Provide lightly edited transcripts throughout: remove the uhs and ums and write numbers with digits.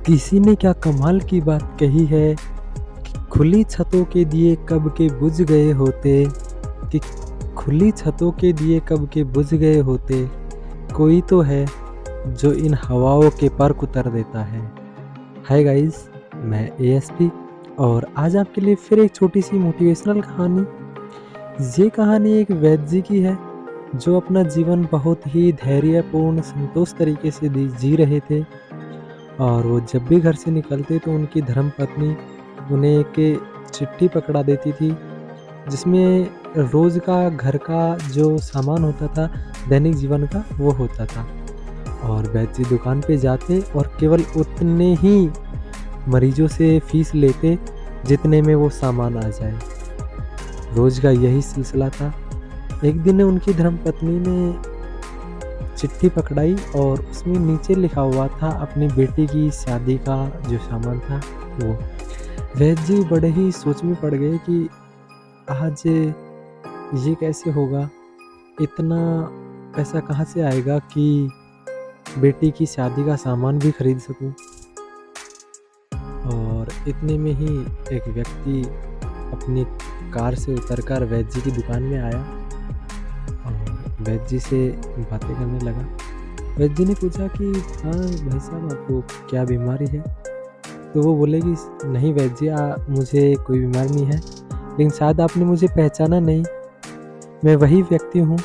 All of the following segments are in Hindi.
किसी ने क्या कमाल की बात कही है कि खुली छतों के दिए कब के बुझ गए होते, कि खुली छतों के दिए कब के बुझ गए होते, कोई तो है जो इन हवाओं के पर उतर देता है। हाय गाइस, मैं एएसपी और आज आपके लिए फिर एक छोटी सी मोटिवेशनल कहानी। ये कहानी एक वैद्य जी की है जो अपना जीवन बहुत ही धैर्यपूर्ण संतोष तरीके से जी रहे थे। और वो जब भी घर से निकलते तो उनकी धर्मपत्नी उन्हें एक चिट्ठी पकड़ा देती थी जिसमें रोज़ का घर का जो सामान होता था, दैनिक जीवन का, वो होता था। और वैद्य जी दुकान पे जाते और केवल उतने ही मरीजों से फीस लेते जितने में वो सामान आ जाए। रोज़ का यही सिलसिला था। एक दिन उनकी धर्मपत्नी ने चिट्ठी पकड़ाई और उसमें नीचे लिखा हुआ था अपनी बेटी की शादी का जो सामान था वो। वैद्य जी बड़े ही सोच में पड़ गए कि आज ये कैसे होगा, इतना पैसा कहाँ से आएगा कि बेटी की शादी का सामान भी खरीद सकूं। और इतने में ही एक व्यक्ति अपनी कार से उतरकर वैद्य जी की दुकान में आया और वैद्य जी से बातें करने लगा। वैद्य जी ने पूछा कि हाँ भाई साहब, आपको क्या बीमारी है? तो वो बोले कि नहीं वैद्य जी, मुझे कोई बीमारी नहीं है, लेकिन शायद आपने मुझे पहचाना नहीं। मैं वही व्यक्ति हूँ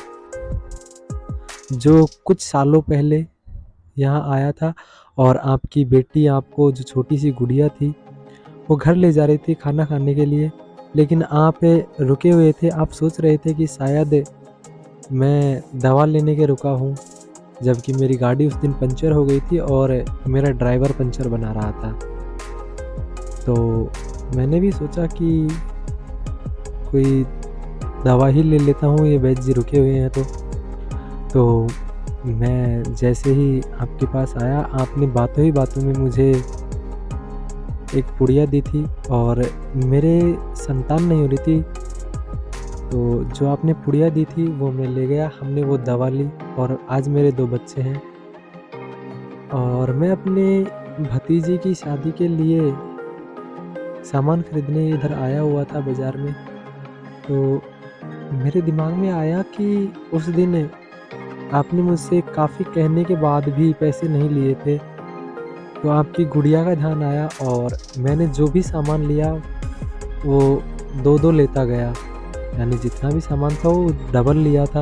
जो कुछ सालों पहले यहाँ आया था और आपकी बेटी, आपको जो छोटी सी गुड़िया थी, वो घर ले जा रही थी खाना खाने के लिए, लेकिन आप रुके हुए थे। आप सोच रहे थे कि शायद मैं दवा लेने के रुका हूँ, जबकि मेरी गाड़ी उस दिन पंचर हो गई थी और मेरा ड्राइवर पंचर बना रहा था। तो मैंने भी सोचा कि कोई दवा ही ले लेता हूँ, ये वैद्य जी रुके हुए हैं तो मैं जैसे ही आपके पास आया, आपने बातों ही बातों में मुझे एक पुड़िया दी थी और मेरे संतान नहीं हो रही थी, तो जो आपने पुड़िया दी थी वो मैं ले गया। हमने वो दवा ली और आज मेरे 2 बच्चे हैं। और मैं अपने भतीजी की शादी के लिए सामान खरीदने इधर आया हुआ था बाज़ार में। तो मेरे दिमाग में आया कि उस दिन आपने मुझसे काफ़ी कहने के बाद भी पैसे नहीं लिए थे, तो आपकी गुड़िया का ध्यान आया और मैंने जो भी सामान लिया वो 2-2 लेता गया, यानी जितना भी सामान था वो डबल लिया था।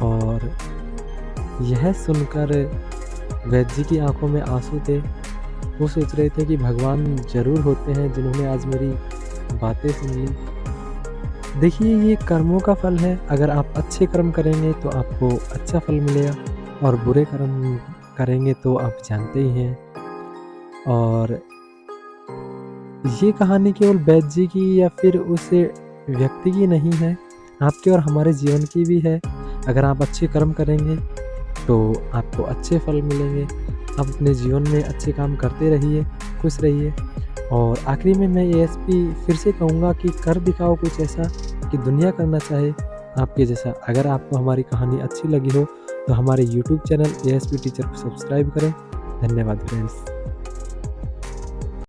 और यह सुनकर वैद्य जी की आंखों में आंसू थे। वो सोच रहे थे कि भगवान ज़रूर होते हैं जिन्होंने आज मेरी बातें सुन ली। देखिए, ये कर्मों का फल है। अगर आप अच्छे कर्म करेंगे तो आपको अच्छा फल मिलेगा और बुरे कर्म करेंगे तो आप जानते ही हैं। और ये कहानी केवल वैद्य जी की या फिर उस व्यक्ति की नहीं है, आपके और हमारे जीवन की भी है। अगर आप अच्छे कर्म करेंगे तो आपको अच्छे फल मिलेंगे। आप अपने जीवन में अच्छे काम करते रहिए, खुश रहिए। और आखिरी में मैं एएसपी फिर से कहूँगा कि कर दिखाओ कुछ ऐसा कि दुनिया करना चाहे आपके जैसा। अगर आपको हमारी कहानी अच्छी लगी हो तो हमारे यूट्यूब चैनल एएसपी टीचर को सब्सक्राइब करें। धन्यवाद फ्रेंड्स।